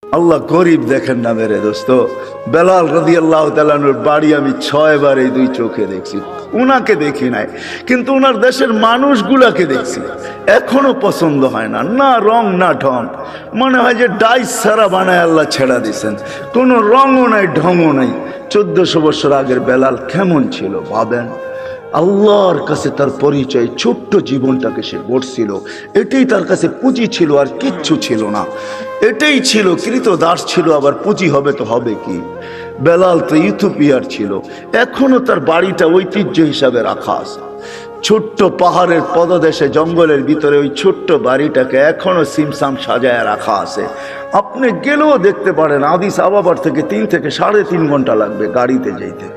আল্লাহ গরিব দেখেন না মেরে দোস্ত। বেলাল রাদিয়াল্লাহু তাআলা আনহুর বাড়ি আমি 6 বার এই দুই চোখে দেখছি। উনাকে দেখি নাই, কিন্তু উনার দেশের মানুষগুলাকে দেখছি। এখনো পছন্দ হয় না, না রং না ঢং। মনে হয় যে ডাইস ছাড়া বানায় আল্লাহ ছেড়া দিয়েছেন, কোনো রঙও নাই ঢংও নাই। 1400 বছর আগের বেলাল কেমন ছিল ভাবেন। আল্লাহর কাছে তার পরিচয়, ছোট্ট জীবনটাকে সে গড়ছিল, এটাই তার কাছে পুঁজি ছিল, আর কিচ্ছু ছিল না। এটাই ছিল, কৃতদাস ছিল, আবার পুঁজি হবে তো হবে কি। বেলাল তো ইথিওপিয়ার ছিল, এখনো তার বাড়িটা ঐতিহ্য হিসাবে রাখা আছে। ছোট্ট পাহাড়ের পদদেশে জঙ্গলের ভিতরে ওই ছোট্ট বাড়িটাকে এখনো সিমসাম সাজায় রাখা আছে। আপনি গেলেও দেখতে পারেন, আদিস আবাবার থেকে 3 থেকে 3.5 ঘন্টা লাগবে গাড়িতে যেতে,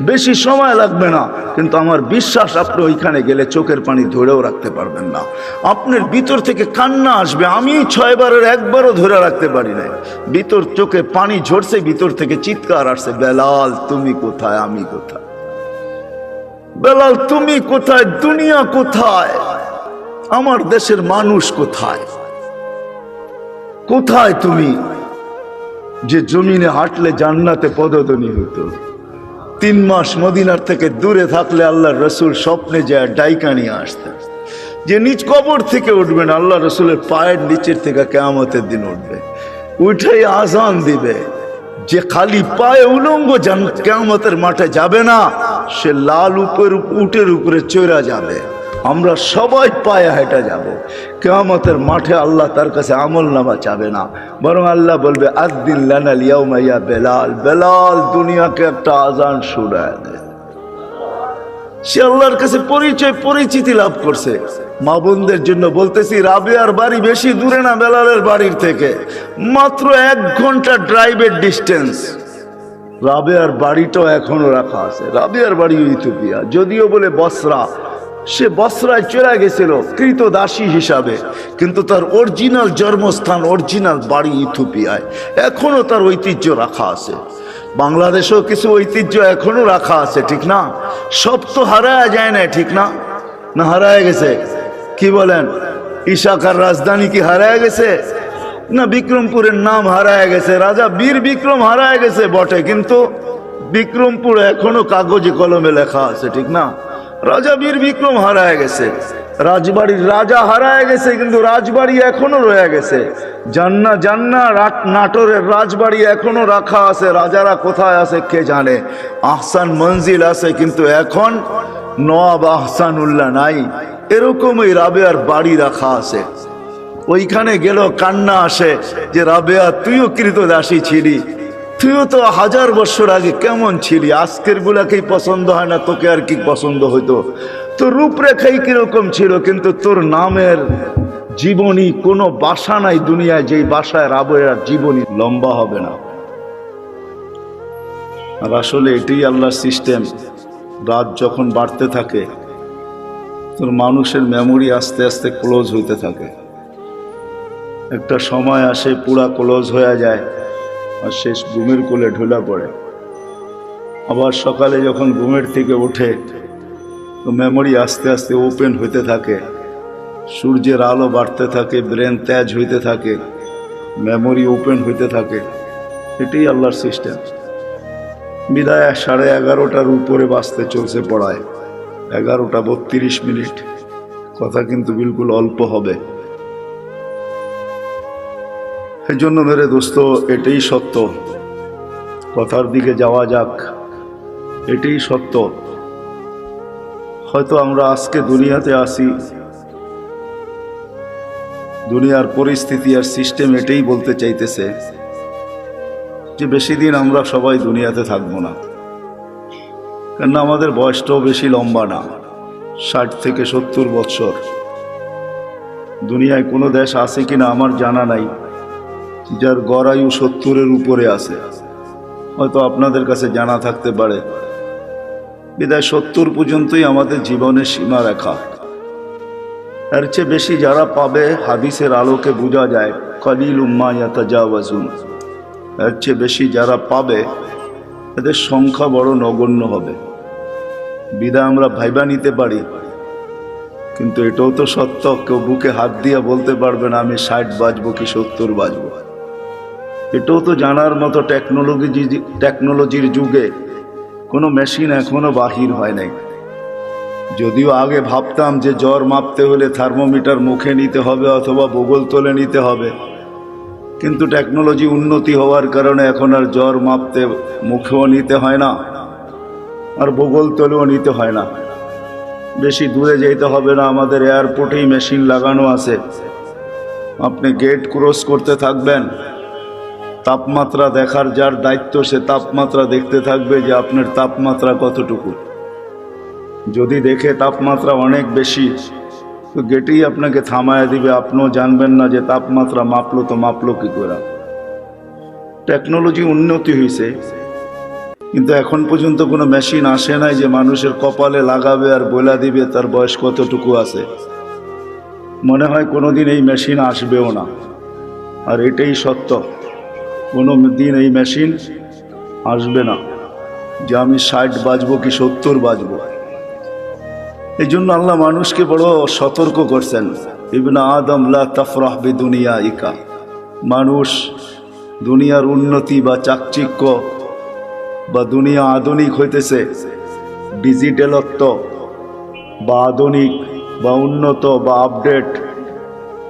বেশি সময় লাগবে না। কিন্তু আমার বিশ্বাস আপনি ওইখানে গেলে চোখের পানি ধরেও রাখতে পারবেন না, আপনার ভিতর থেকে কান্না আসবে। আমি 6 বারের একবারও ধরে রাখতে পারি না, ভিতর চোখে পানি ঝরছে, ভিতর থেকে চিৎকার আসছে, বেলাল তুমি কোথায়, আমি কোথায়, বেলাল তুমি কোথায়, দুনিয়া কোথায়, আমার দেশের মানুষ কোথায়, কোথায় তুমি যে জমিনে হাঁটলে জান্নাতে পদধ্বনি হতো। 3 মাস মদিনার থেকে দূরে থাকলে আল্লাহর রসুল স্বপ্নে যায় ডাইকা নিয়ে আসতেন, যে নিজ কবর থেকে উঠবেন, আল্লাহ রসুলের পায়ের নিচের থেকে কিয়ামতের দিন উঠবে, উঠেই আজান দিবে। যে খালি পায়ে উলঙ্গ কিয়ামতের মাঠে যাবে না, সে লাল উটের উপরে চড়া যাবে। আমরা সবাই পায়ে হেঁটে যাব কিয়ামতের মাঠে। আল্লাহ তার কাছে আমলনামা চাবে না, বরং আল্লাহ বলবে আযদিন লানাল ইয়াউমা ইয়া বেলাল, বেলাল দুনিয়াকে একটা আজান শোনায় দে। সে আল্লাহর কাছে পরিচিতি লাভ করছে। মা বোনদের জন্য বলতেছি, রাবেয়ার বাড়ি বেশি দূরে না বেলালের বাড়ির থেকে, মাত্র 1 ঘন্টা ড্রাইভের ডিস্টেন্স। রাবেয়ার বাড়িটাও এখনো রাখা আছে। রাবেয়ার বাড়ি ইথিওপিয়া, যদিও বলে বসরা, সে বসরায় চলে গেছিল কৃতদাসী হিসাবে, কিন্তু তার অরিজিনাল জন্মস্থান, অরিজিনাল বাড়ি ইথিওপিয়ায়। এখনো তার ঐতিহ্য রাখা আছে। বাংলাদেশেও কিছু ঐতিহ্য এখনো রাখা আছে, ঠিক না? সব তো হারায় যায় না, ঠিক না? না হারায় গেছে? কি বলেন, ইশাকার রাজধানী কি হারায় গেছে? না, বিক্রমপুরের নাম হারায় গেছে, রাজা বীর বিক্রম হারায় গেছে বটে, কিন্তু বিক্রমপুর এখনো কাগজে কলমে লেখা আছে, ঠিক না? রাজা বীর বিক্রম হারায় গেছে, রাজবাড়ির রাজা হারায় গেছে, কিন্তু রাজবাড়ি এখনো রয়ে গেছে। জান্না নাটোরের রাজবাড়ি এখনো রাখা আছে, রাজারা কোথায় আছে কে জানে। আহসান মঞ্জিল আছে, কিন্তু এখন নওয়াব আহসানুল্লাহ নাই। এরকমই রাবেয়ার বাড়ি রাখা আছে। ওইখানে গেল কান্না আসে যে রাবেয়া তুইও কৃতদাসী ছিলি, তুইও তো 1000 বছর আগে কেমন ছিলি, আজকের গুলাকেই পছন্দ হয় না, তোকে আর কি পছন্দ হইতো? তোর রূপরেখাই কিরকম ছিল, কিন্তু তোর নামের জীবনী কোনো বাসা নাই দুনিয়ায় যেই বাসায় রাবেয়ার জীবনী লম্বা হবে না। আর আসলে এটাই আল্লাহর সিস্টেম। রাত যখন বাড়তে থাকে, তোর মানুষের মেমোরি আস্তে আস্তে ক্লোজ হইতে থাকে। একটা সময় আসে পুরা ক্লোজ হয়ে যায়, আর শেষ ঘুমের কোলে ঢুলা পড়ে। আবার সকালে যখন ঘুমের থেকে ওঠে, তো মেমোরি আস্তে আস্তে ওপেন হইতে থাকে, সূর্যের আলো বাড়তে থাকে, ব্রেন তেজ হইতে থাকে, মেমোরি ওপেন হইতে থাকে। এটাই আল্লাহর সিস্টেম। বিদায় 11:30টার উপরে বাঁচতে চলছে পড়ায়, 11:32। কথা কিন্তু বিলকুল অল্প হবে। এই জন্য মেরে দোস্ত, এটাই সত্য। কথার দিকে যাওয়া যাক। এটাই সত্য। হয়তো আমরা আজকে দুনিয়াতে আসি, দুনিয়ার পরিস্থিতি আর সিস্টেম এটাই বলতে চাইতেছে যে বেশি দিন আমরা সবাই দুনিয়াতে থাকবো না। কেননা আমাদের বয়সটাও বেশি লম্বা না, 60 থেকে 70 বছর। দুনিয়ায় কোনো দেশ আছে কিনা আমার জানা নাই যার গড় আয়ু 70-এর উপরে আছে। হয়তো আপনাদের কাছে জানা থাকতে পারে। বিদায় 70 পর্যন্তই আমাদের জীবনের সীমা রেখা। এর চেয়ে বেশি যারা পাবে, হাদিসের আলোকে বোঝা যায় কলিলুম মা ইয়াতাজাওয়াজুন। এর চেয়ে বেশি যারা পাবে, এদের সংখ্যা বড় নগণ্য হবে। বিদায় আমরা ভাইবা নিতে পারি, কিন্তু এটাও তো সত্য, কেউ বুকে হাত দিয়ে বলতে পারবে না আমি 60 বাজবো কি 70 বাজবো। এটাও তো জানার মতো টেকনোলজির যুগে কোনো মেশিন এখনো বাহির হয় নাই। যদিও আগে ভাবতাম যে জ্বর মাপতে হলে থার্মোমিটার মুখে নিতে হবে অথবা বগল তলে নিতে হবে, কিন্তু টেকনোলজি উন্নতি হওয়ার কারণে এখন আর জ্বর মাপতে মুখেও নিতে হয় না, আর বগল তলেও নিতে হয় না। বেশি দূরে যেতে হবে না, আমাদের এয়ারপোর্টেই মেশিন লাগানো আছে। আপনি গেট ক্রস করতে থাকবেন, তাপমাত্রা দেখার যার দায়িত্ব সে তাপমাত্রা দেখতে থাকবে যে আপনার তাপমাত্রা কতটুকু। যদি দেখে তাপমাত্রা অনেক বেশি, তো গেটেই আপনাকে থামায়া দিবে, আপনিও জানবেন না যে তাপমাত্রা মাপলো তো মাপলো কি করে। টেকনোলজি উন্নতি হয়েছে, কিন্তু এখন পর্যন্ত কোনো মেশিন আসে নাই যে মানুষের কপালে লাগাবে আর বলে দিবে তার বয়স কতটুকু আছে। মনে হয় কোনোদিন এই মেশিন আসবেও না, আর এটাই সত্য। কোনো দিন এই মেশিন আসবে না যে আমি 60 বাজবো কি 70 বাজবো। এই জন্য আল্লাহ মানুষকে বড় সতর্ক করছেন, ইবনে আদম লা তাফরাহ বিদুনিয়াইকা। মানুষ দুনিয়ার উন্নতি বা চাকচিক্য বা দুনিয়া আধুনিক হইতেছে, ডিজিটালত্ব বা আধুনিক বা উন্নত বা আপডেট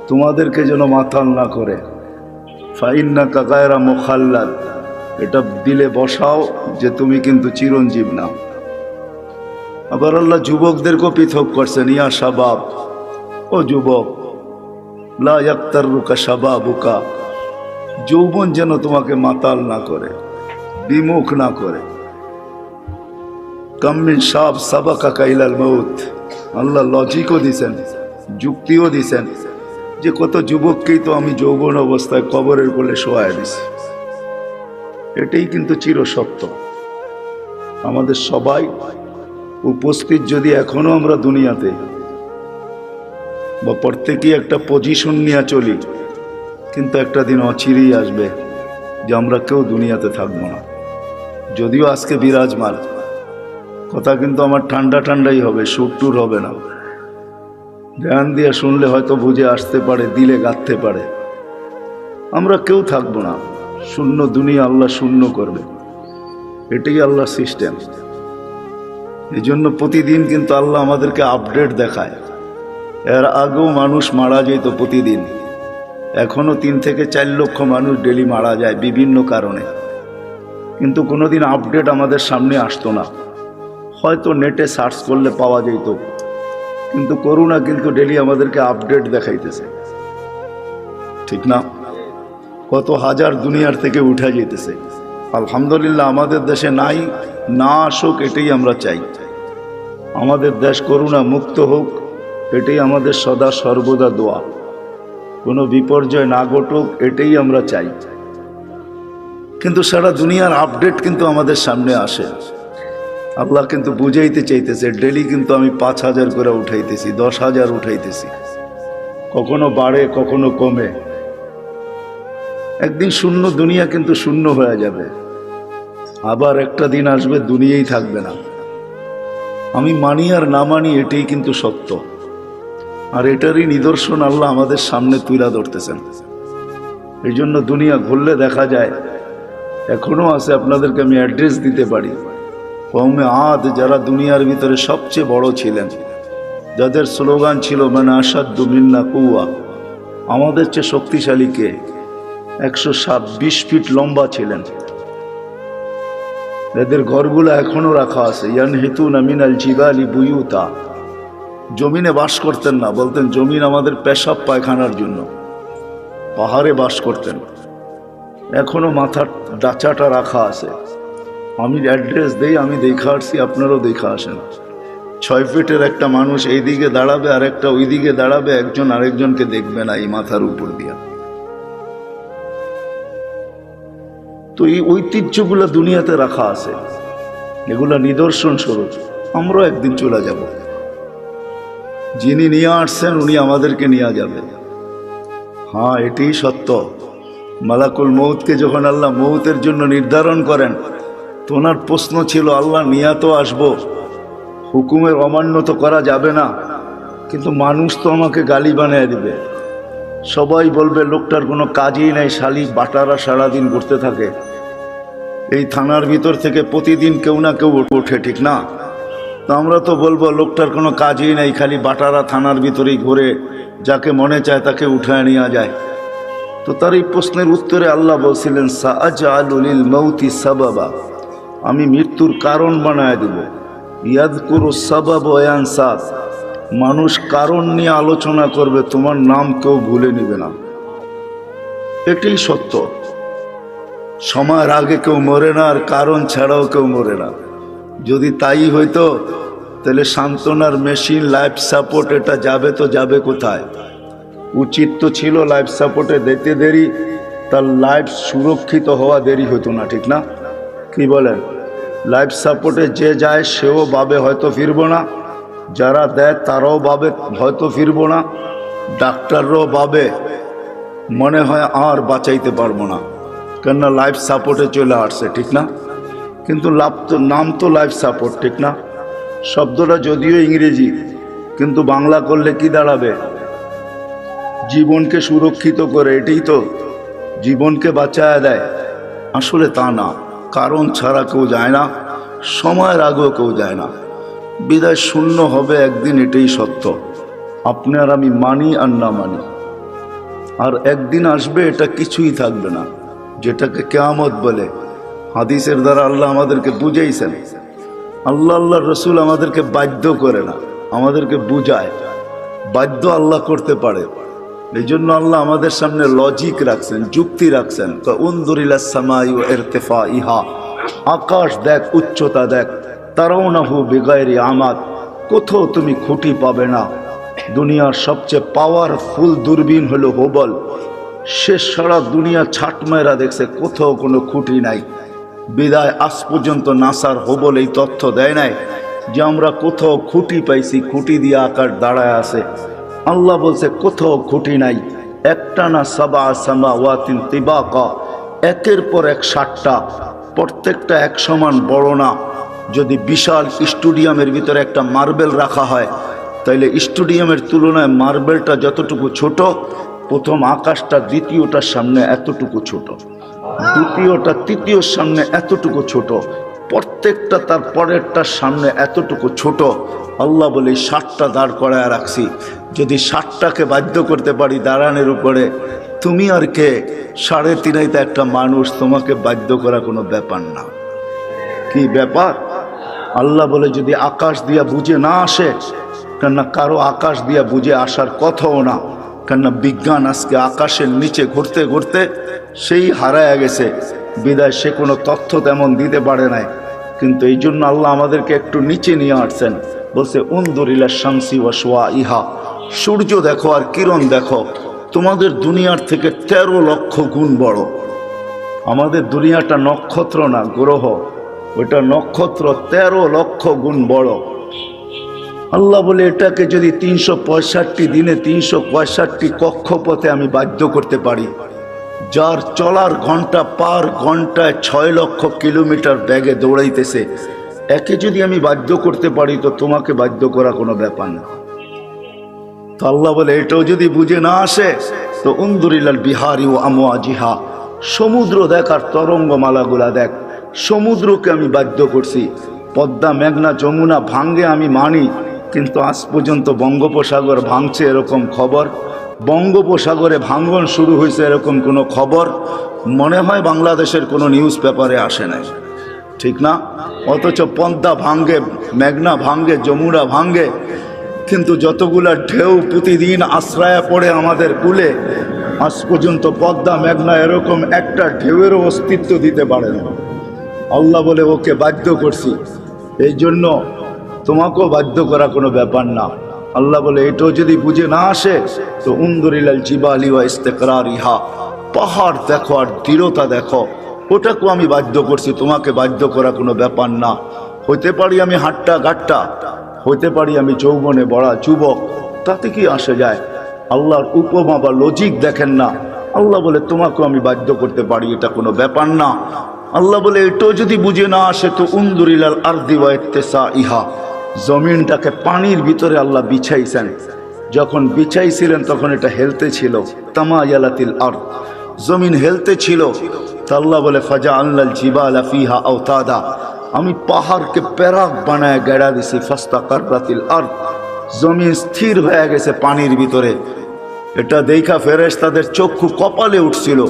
তোমাদেরকে যেন মাতাল না করে। ফাইন্নাকা গায়রা মুখাল্লাদ, এটা দিলে বসাও যে তুমি কিন্তু চিরঞ্জীব না। আবার আল্লাহ যুবকদেরকেও পৃথক করছেন, ইয়া শাবাব, ও যুবক, লা ইয়াক্তাররুকা শাবাবুকা, যৌবন যেন তোমাকে মাতাল না করে, বিমুখ না করে। কাম মিন শাব সাবাকাকা ইলাল মউত, আল্লাহ লজিকও দিছেন, যুক্তিও দিছেন যে কত যুবককেই তো আমি যৌবন অবস্থায় কবরের কোলে শোয়ায় দিছি। এটাই কিন্তু চিরসত্য। আমাদের সবাই উপস্থিত যদি এখনো আমরা দুনিয়াতে বা প্রত্যেকেই একটা পজিশন নিয়ে চলি, কিন্তু একটা দিন অচিরেই আসবে যে আমরা কেউ দুনিয়াতে থাকবো না। যদিও আজকে বিরাজমান কথা, কিন্তু আমার ঠান্ডা ঠান্ডাই হবে, সুরটুর হবে না। ধ্যান দিয়ে শুনলে হয়তো বুঝে আসতে পারে, দিলে গাঁথতে পারে। আমরা কেউ থাকবো না, শূন্য দুনিয়া আল্লাহ শূন্য করবে, এটাই আল্লাহর সিস্টেম। এই জন্য প্রতিদিন কিন্তু আল্লাহ আমাদেরকে আপডেট দেখায়। এর আগেও মানুষ মারা যেত প্রতিদিন, এখনো 3 থেকে 4 লক্ষ মানুষ ডেলি মারা যায় বিভিন্ন কারণে, কিন্তু কোনোদিন আপডেট আমাদের সামনে আসতো না। হয়তো নেটে সার্চ করলে পাওয়া যেত, কিন্তু করোনা কিন্তু ডেলি আমাদেরকে আপডেট দেখাইতেছে, ঠিক না? কত হাজার দুনিয়ার থেকে উঠে যেতেছে। আলহামদুলিল্লাহ আমাদের দেশে নাই, না আসুক এটাই আমরা চাই। আমাদের দেশ করোনা মুক্ত হোক, এটাই আমাদের সদা সর্বদা দোয়া। কোনো বিপর্যয় না ঘটুক, এটাই আমরা চাই। কিন্তু সারা দুনিয়ার আপডেট কিন্তু আমাদের সামনে আসে। আল্লাহ কিন্তু বুঝাইতে চাইতেছে, ডেলি কিন্তু আমি 5000 করে উঠাইতেছি, 10,000 উঠাইতেছি, কখনো বাড়ে কখনো কমে। একদিন শূন্য দুনিয়া কিন্তু শূন্য হয়ে যাবে, আবার একটা দিন আসবে দুনিয়াই থাকবে না। আমি মানি আর না মানি, এটাই কিন্তু সত্য। আর এটারই নিদর্শন আল্লাহ আমাদের সামনে তুলে ধরতেছেন। এই জন্য দুনিয়া ঘুরলে দেখা যায় এখনো আছে। আপনাদেরকে আমি অ্যাড্রেস দিতে পারি। কওমে আদ যারা দুনিয়ার ভিতরে সবচেয়ে বড় ছিলেন, যাদের স্লোগান ছিল মানে আসাদ্দু মিন্না কুওয়া, আমাদের চেয়ে শক্তিশালী কে? 120 ফিট লম্বা ছিলেন। এদের ঘরগুলো এখনো রাখা আছে। ইয়ানহিতুনা মিনাল জিবালি বুয়ুতা, জমিনে বাস করতেন না, বলতেন জমিন আমাদের পেশাব পায়খানার জন্য। পাহাড়ে বাস করতেন, এখনো মাথার ডাচাটা রাখা আছে। আমি অ্যাড্রেস দেই, আমি দেখা আসছি, আপনারাও দেখা আসেন। 6 ফিটের একটা মানুষ এই দিকে দাঁড়াবে আর একটা ওই দিকে দাঁড়াবে, একজন আরেকজনকে দেখবে না এই মাথার উপর দিয়া। তো এই ঐতিহ্যগুলো দুনিয়াতে রাখা আছে, এগুলা নিদর্শন স্বরূপ। আমরাও একদিন চলে যাব, যিনি নিয়ে আসছেন উনি আমাদেরকে নিয়ে যাবেন। হ্যাঁ, এটাই সত্য। মালাকুল মউতকে যখন আল্লাহ মউতের জন্য নির্ধারণ করেন, তো ওনার প্রশ্ন ছিল, আল্লাহ নিয়া তো আসবো, হুকুমের অমান্য তো করা যাবে না, কিন্তু মানুষ তো আমাকে গালি বানিয়ে দিবে, সবাই বলবে লোকটার কোনো কাজই নাই, শালি বাটারা সারাদিন ঘুরতে থাকে। এই থানার ভিতর থেকে প্রতিদিন কেউ না কেউ ওঠে, ঠিক না? তো আমরা তো বলবো লোকটার কোনো কাজই নাই, খালি বাটারা থানার ভিতরেই ঘুরে, যাকে মনে চায় তাকে উঠায় নেওয়া যায়। তো তার এই প্রশ্নের উত্তরে আল্লাহ বলছিলেন, সাআজআলু লিল মাউতি সাবাবা, আমি মৃত্যুর কারণ বানায় দেব। ইয়াযকুরু সাবাব ওয়া ইয়ানসা, মানুষ কারণ নিয়ে আলোচনা করবে, তোমার নাম কেউ ভুলে নিবে না। এটাই সত্য। সময়ের আগে কেউ মরে না, আর কারণ ছাড়াও কেউ মরে না। যদি তাই হইতো তাহলে সান্ত্বনার মেশিন, লাইফ সাপোর্ট, এটা যাবে তো যাবে কোথায়? উচিত তো ছিল লাইফ সাপোর্টে দিতে দেরি, তার লাইফ সুরক্ষিত হওয়া দেরি হতো না, ঠিক না? কি বলেন? লাইফ সাপোর্টে যে যায় সেও ভাবে হয়তো ফিরবো না, যারা দেয় তারাও ভাবে হয়তো ফিরবো না, ডাক্তাররাও ভাবে মনে হয় আর বাঁচাইতে পারবো না, কেননা লাইফ সাপোর্টে চলে আসছে, ঠিক না? কিন্তু নাম তো লাইফ সাপোর্ট, ঠিক না? শব্দটা যদিও ইংরেজি, কিন্তু বাংলা করলে কি দাঁড়াবে? জীবনকে সুরক্ষিত করে, এটাই তো, জীবনকে বাঁচায় দেয়। আসলে তা না, কারণ ছাড়া কেউ যায় না, সময়ের আগেও কেউ যায় না। বিদায় শূন্য হবে একদিন, এটাই সত্য। আপনি আর আমি মানি আর না মানি, আর একদিন আসবে, এটা কিছুই থাকবে না, যেটাকে কিয়ামত বলে। হাদিসের দ্বারা আল্লাহ আমাদেরকে বুঝাইছেন। আল্লাহর রসুল আমাদেরকে বাধ্য করে না, আমাদেরকে বুঝায়। বাধ্য আল্লাহ করতে পারে, এই জন্য আল্লাহ আমাদের সামনে লজিক রাখছেন, যুক্তি রাখছেন। উনজুরিলাস সামাই ওয়া ইরতিফাইহা, আকাশ দেখ, উচ্চতা দেখ। তারাউনাহু বিগাইরি আমাদ, কোথাও তুমি খুঁটি পাবে না। দুনিয়ার সবচেয়ে পাওয়ারফুল দূরবীন হলো হুবল, সে সারা দুনিয়া ছাট মেরা দেখছে, কোথাও কোনো খুঁটি নাই। বিদায় আজ পর্যন্ত নাসার হুবল এই তথ্য দেয় নাই যে আমরা কোথাও খুঁটি পাইছি, খুঁটি দিয়ে আকাশ দাঁড়ায় আছে। আল্লাহ বলছে কোথাও খুঁটি নাই। একটা না সাবা সামাওয়াতিন তিবাকা, একের পর এক 7টা, প্রত্যেকটা এক সমান বড় না। যদি বিশাল স্টেডিয়ামের ভিতরে একটা মার্বেল রাখা হয়, তাইলে স্টেডিয়ামের তুলনায় মার্বেলটা যতটুকু ছোট, প্রথম আকাশটা দ্বিতীয়টার সামনে এতটুকু ছোট, দ্বিতীয়টা তৃতীয়র সামনে এতটুকু ছোট, প্রত্যেকটা তার পরেরটার সামনে এতটুকু ছোট। আল্লাহ বলে 7টা দাঁড় করায় রাখছি, যদি 7টাকে বাধ্য করতে পারি দাঁড়ানোর উপরে, তুমি আর কে? 3.5 একটা মানুষ, তোমাকে বাধ্য করা কোনো ব্যাপার না। কি ব্যাপার? আল্লাহ বলে যদি আকাশ দিয়া বুঝে না আসে, কেননা কারো আকাশ দিয়া বুঝে আসার কথাও না, কেননা বিজ্ঞান আজকে আকাশের নিচে ঘুরতে ঘুরতে সেই হারায় গেছে। বিদায় সে কোনো তথ্য তেমন দিতে পারে নাই। কিন্তু এই জন্য আল্লাহ আমাদেরকে একটু নিচে নিয়ে আসছেন, বলছে উনদুরিলা শামসি ওয়া শুআইহা, সূর্য দেখো আর কিরণ দেখো, তোমাদের দুনিয়ার থেকে 13 লক্ষ গুণ বড়। আমাদের দুনিয়াটা নক্ষত্র না, গ্রহ, ওইটা নক্ষত্র 13 লক্ষ গুণ বড়। আল্লাহ বলে এটাকে যদি 365 দিনে 365 কক্ষপথে আমি বাধ্য করতে পারি, যার চলার ঘন্টা পার ঘন্টায় 6 লক্ষ কিলোমিটার বেগে দৌড়াইতেছে, একে যদি আমি বাধ্য করতে পারি, তো তোমাকে বাধ্য করা কোনো ব্যাপার না। তো আল্লাহ বলে এটাও যদি বুঝে না আসে, তো উনদুরিলাল বিহারি ও আমওয়াজিহা, সমুদ্র দেখ আর তরঙ্গমালাগুলা দেখ। সমুদ্রকে আমি বাধ্য করছি। পদ্মা, মেঘনা, যমুনা ভাঙ্গে আমি মানি, কিন্তু আজ পর্যন্ত বঙ্গোপসাগর ভাঙছে এরকম খবর, বঙ্গোপসাগরে ভাঙ্গন শুরু হয়েছে এরকম কোনো খবর মনে হয় বাংলাদেশের কোনো নিউজ পেপারে আসে নাই, ঠিক না? অথচ পদ্মা ভাঙ্গে, মেঘনা ভাঙ্গে, যমুনা ভাঙ্গে, কিন্তু যতগুলা ঢেউ প্রতিদিন আশ্রয় পড়ে আমাদের কূলে, আজ পর্যন্ত পদ্মা, মেঘনা এরকম একটা ঢেউয়েরও অস্তিত্ব দিতে পারে না। আল্লাহ বলে ওকে বাধ্য করছি, এই জন্য তোমাকেও বাধ্য করা কোনো ব্যাপার না। আল্লাহ বলে এটাও যদি বুঝে না আসে, তো উনদুরিলাল জিবালি ওয়া ইস্তিকরারিহা, পাহাড় দেখো আর দৃঢ়তা দেখো, ওটাকেও আমি বাধ্য করছি, তোমাকে বাধ্য করা কোনো ব্যাপার না। হইতে পারি আমি হাট্টা গাট্টা, হইতে পারি আমি যৌবনে বড়া যুবক, তাতে কি আসে যায়? আল্লাহর উপমা বা লজিক দেখেন না। আল্লাহ বলে তোমাকেও আমি বাধ্য করতে পারি, এটা কোনো ব্যাপার না। আল্লাহ বলে এটাও যদি বুঝে না আসে, তো উনদুরিলাল আরদি ওয়া ইত্তিসাইহা, জমিনটাকে পানির ভিতরে আল্লাহ বিছাইছেন। যখন বিছাইছিলেন তখন এটা হেলতে ছিল, তামায়ালাতিল আরদ, জমিন হেলতে ছিল। তা আল্লাহ বলে ফাজআলনাল জিবালা ফিহা আওতাদা, আমি পাহাড়কে প্যারাক বানায় গেড়া দিছি, ফাস্তাকাররাতিল আরদ, জমিন স্থির হয়ে গেছে পানির ভিতরে। এটা দেখা ফেরেশতাদের চক্ষু কপালে উঠছিল।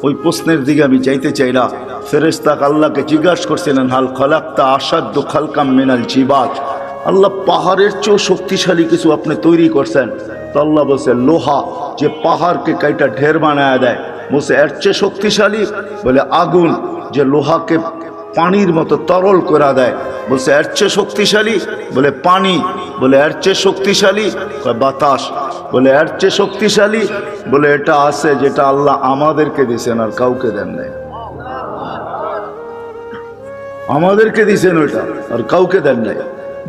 ওই প্রশ্নের দিকে আমি যাইতে চাই না। ফেরেশতা আল্লাহকে জিজ্ঞাসা করছিলেন, হাল খলাকতা আসাদ্দু খালকাম মিনাল জিবাল, আল্লাহ পাহাড়ের চেয়েও শক্তিশালী কিছু আপনি তৈরি করছেন? তো আল্লাহ বলছে লোহা, যে পাহাড়কে কাইটা ঢের বানায় দেয়। বলছে এর চেয়ে শক্তিশালী? বলে আগুন, যে লোহাকে পানির মতো তরল করে দেয়। বলছে এর চেয়ে শক্তিশালী? বলে পানি। বলে এর চেয়ে শক্তিশালী? বাতাস। বলে এর চেয়ে শক্তিশালী? বলে এটা আছে যেটা আল্লাহ আমাদেরকে দিয়েছেন আর কাউকে দেন নাই। আমাদেরকে দিয়েছেন ওইটা আর কাউকে দেন নাই।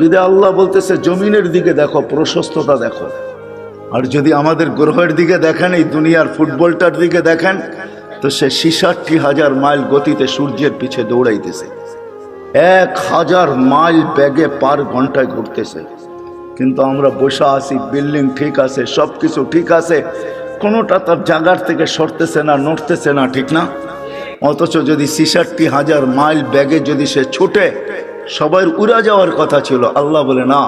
যদি আল্লাহ বলতেছে জমিনের দিকে দেখো, প্রশস্ততা দেখো। আর যদি আমাদের গ্রহের দিকে দেখেন, এই দুনিয়ার ফুটবলটার দিকে দেখেন, তো সে 66,000 মাইল গতিতে সূর্যের পিছে দৌড়াইতেছে, 1000 মাইল বেগে পার ঘন্টায় ঘুরতেছে। কিন্তু আমরা বসে আছি, বিল্ডিং ঠিক আছে, সব কিছু ঠিক আছে, কোনোটা তার জায়গার থেকে সরতেছে না, নড়তেছে না, ঠিক না? অথচ যদি 66,000 মাইল বেগে যদি সে ছুটে, সবাই উড়া যাওয়ার কথা ছিল। আল্লাহ বলে না,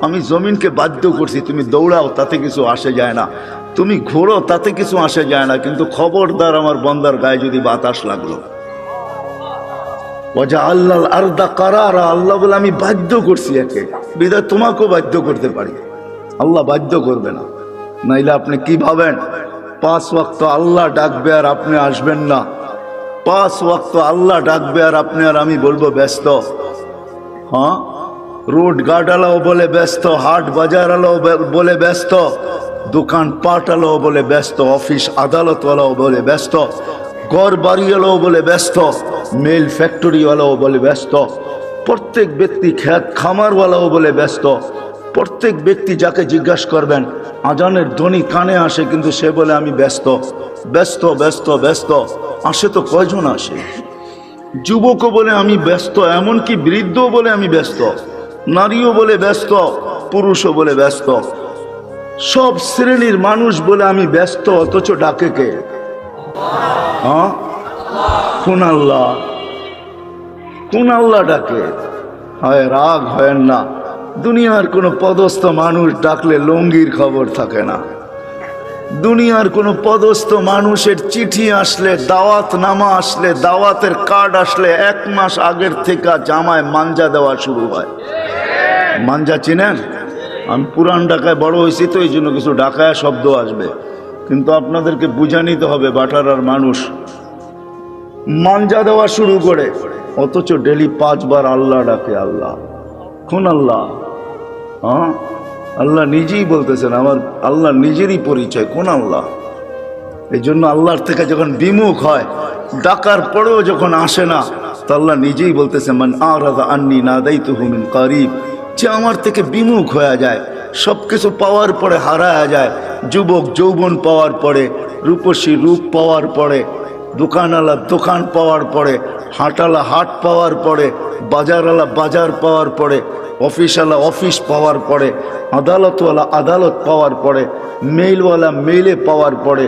আমি জমিনকে বাধ্য করছি, তুমি দৌড়াও, তাতে কিছু আসে যায় না, তুমি ঘোরো, তাতে কিছু আসে যায় না, কিন্তু খবরদার আমার বান্দার গায়ে যদি বাতাস লাগলো। ওয়াজআলনাল আরদা কারারা, আল্লাহ বলে আমি বাধ্য করছি একে, বিধায় তোমাকেও বাধ্য করতে পারি। আল্লাহ বাধ্য করবে না। নাইলে আপনি কি ভাবেন 5 ওয়াক্ত আল্লাহ ডাকবে আর আপনি আসবেন না? 5 ওয়াক্ত আল্লাহ ডাকবে আর আপনি আর আমি বলবো ব্যস্ত? হ্যাঁ, রোড গার্ডওয়ালাও বলে ব্যস্ত, হাট বাজারওয়ালাও বলে ব্যস্ত, দোকান পাটওয়ালাও বলে ব্যস্ত, অফিস আদালতওয়ালাও বলে ব্যস্ত, ঘর বাড়িওয়ালাও বলে ব্যস্ত, মিল ফ্যাক্টরিওয়ালাও বলে ব্যস্ত, প্রত্যেক ব্যক্তি খেত খামারওয়ালাও বলে ব্যস্ত। প্রত্যেক ব্যক্তি যাকে জিজ্ঞাসা করবেন, আজানের ধ্বনি কানে আসে, কিন্তু সে বলে আমি ব্যস্ত, ব্যস্ত, ব্যস্ত, ব্যস্ত। আসে তো কয়জন আসে? যুবকও বলে আমি ব্যস্ত, এমনকি বৃদ্ধও বলে আমি ব্যস্ত, নারীও বলে ব্যস্ত, পুরুষও বলে ব্যস্ত, সব শ্রেণীর মানুষ বলে আমি ব্যস্ত। অথচ ডাকে কে? হ্যাঁ, কোন আল্লাহ? কোন আল্লাহ ডাকে? হয় রাগ হয় না, দুনিয়ার কোনো পদস্থ মানুষ ডাকলে লঙ্গির খবর থাকে না। দুনিয়ার কোনো পদস্থ মানুষের চিঠি আসলে, দাওয়াত নামা আসলে, দাওয়াতের কার্ড আসলে 1 মাস আগের থেকে জামায় মাঞ্জা দেওয়া শুরু হয়। মাঞ্জা চিনেন? আমি পুরান ঢাকায় বড় হয়েছি তো এই জন্য কিছু ঢাকায় শব্দ আসবে, কিন্তু আপনাদেরকে বুঝা নিতে হবে। বাটারার মানুষ মাঞ্জা দেওয়া শুরু করে, অথচ ডেলি 5 বার আল্লাহ ডাকে। আল্লাহ, কোন আল্লাহ? হ্যাঁ, আল্লাহ নিজেই বলতেছেন, আমার আল্লাহ নিজেরই পরিচয়। কোন আল্লাহ? এই জন্য আল্লাহর থেকে যখন বিমুখ হয়, ডাকার পরেও যখন আসে না, তো আল্লাহ নিজেই বলতেছে মান আরাদা আন্নি নাদাইতুহু মিন কারিব, যে আমার থেকে বিমুখ হয়ে যায়, সব কিছু পাওয়ার পরে হারায় যায়। যুবক যৌবন পাওয়ার পরে, রূপসী রূপ পাওয়ার পরে, দোকানওয়ালা দোকান পাওয়ার পরে, হাটওয়ালা হাট পাওয়ার পরে, বাজারওয়ালা বাজার পাওয়ার পরে, অফিসওয়ালা অফিস পাওয়ার পরে, আদালতওয়ালা আদালত পাওয়ার পরে, মেইলওয়ালা মেইলে পাওয়ার পরে,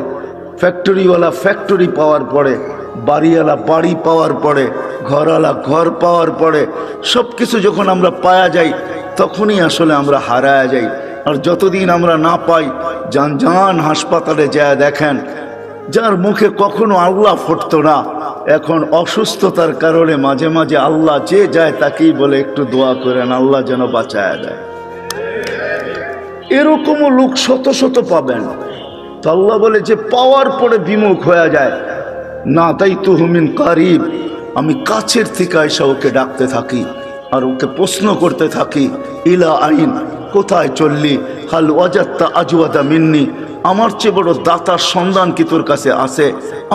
ফ্যাক্টরিওয়ালা ফ্যাক্টরি পাওয়ার পরে, বাড়িওয়ালা বাড়ি পাওয়ার পরে, ঘরওয়ালা ঘর পাওয়ার পরে, সব কিছু যখন আমরা পাওয়া যাই, তখনই আসলে আমরা হারায়া যাই। আর যতদিন আমরা না পাই, যান হাসপাতালে যায় দেখেন, যার মুখে কখনো আল্লাহ ফুটতো না, এখন অসুস্থতার কারণে মাঝে মাঝে আল্লাহ যে যায় তাকেই বলে একটু দোয়া করেন, আল্লাহ যেন বাঁচায়া দেয়। এরকমও লোক শত শত পাবেন। তো আল্লাহ বলে যে পাওয়ার পরে বিমুখ হয়ে যায়, না তাই তুহমিন কারিব, আমি কাছের থেকে আইসা ওকে ডাকতে থাকি আর ওকে প্রশ্ন করতে থাকি, ইলা আইন, কোথায় চললি? হাল ওয়াজাত্তা আজওয়াদা মিন্নি, আমার চেয়ে বড় দাতার সন্ধান কি তোর কাছে আছে?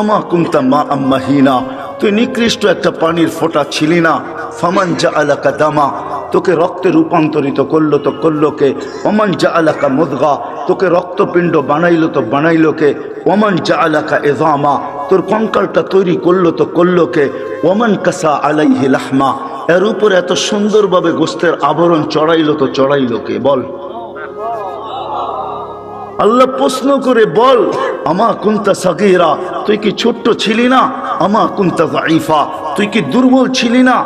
আমা কুনতা মা আম্মাহিনা, তুই নিকৃষ্ট একটা পানির ফোঁটা ছিলি না? ফামান জাআলাকা দামা, তোকে রক্তে রূপান্তরিত করলো তো করলো কে? ওমান জাআলাকা মুদগা, তোকে রক্তপিণ্ড বানাইলো তো বানাইলো কে? ওমান জাআলাকা ইযামা, তোর কঙ্কালটা তৈরি করলো তো করলো কে? ওমান কাসা আলাইহি লাহমা, এর উপরে এত সুন্দরভাবে গোস্তের আবরণ চড়াইলো তো চড়াইলো কে? বল। আল্লাহ প্রশ্ন করে বল, আমা কুনতা সাগীরা, তুই কি ছোট্ট ছিলি না? আমা কুনতা যায়ীফা, তুই কি দুর্বল ছিলি না?